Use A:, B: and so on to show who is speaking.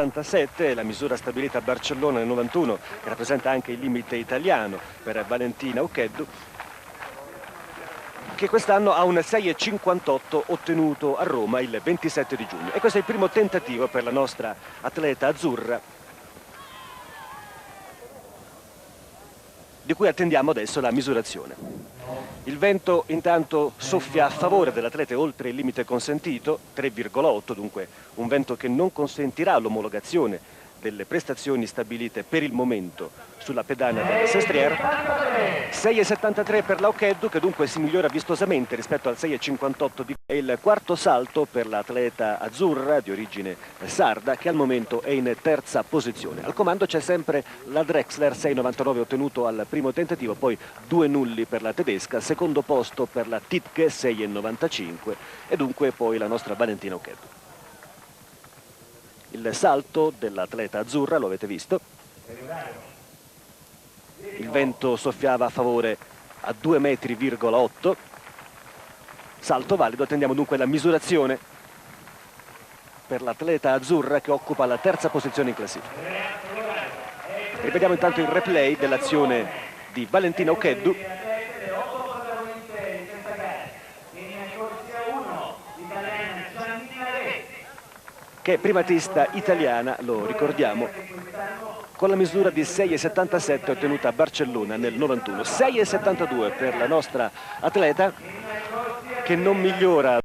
A: 6,77, la misura stabilita a Barcellona nel 91, che rappresenta anche il limite italiano per Valentina Okeddu, che quest'anno ha un 6,58 ottenuto a Roma il 27 di giugno. E questo è il primo tentativo per la nostra atleta azzurra, di cui attendiamo adesso la misurazione. Il vento intanto soffia a favore dell'atleta oltre il limite consentito, 3,8, dunque un vento che non consentirà l'omologazione delle prestazioni stabilite per il momento sulla pedana del Sestriere. 6,73 per la Okeddu, che dunque si migliora vistosamente rispetto al 6,58 di il quarto salto per l'atleta azzurra di origine sarda, che al momento è in terza posizione. Al comando c'è sempre la Drexler, 6,99 ottenuto al primo tentativo, poi 2 nulli per la tedesca, secondo posto per la Titke, 6,95, e dunque poi la nostra Valentina Okeddu. Il salto dell'atleta azzurra, lo avete visto, il vento soffiava a favore a 2,8 metri, salto valido. Attendiamo dunque la misurazione per l'atleta azzurra, che occupa la terza posizione in classifica. Rivediamo intanto il replay dell'azione di Valentina Okeddu, che è primatista italiana, lo ricordiamo, con la misura di 6,77 ottenuta a Barcellona nel 91. 6,72 per la nostra atleta, che non migliora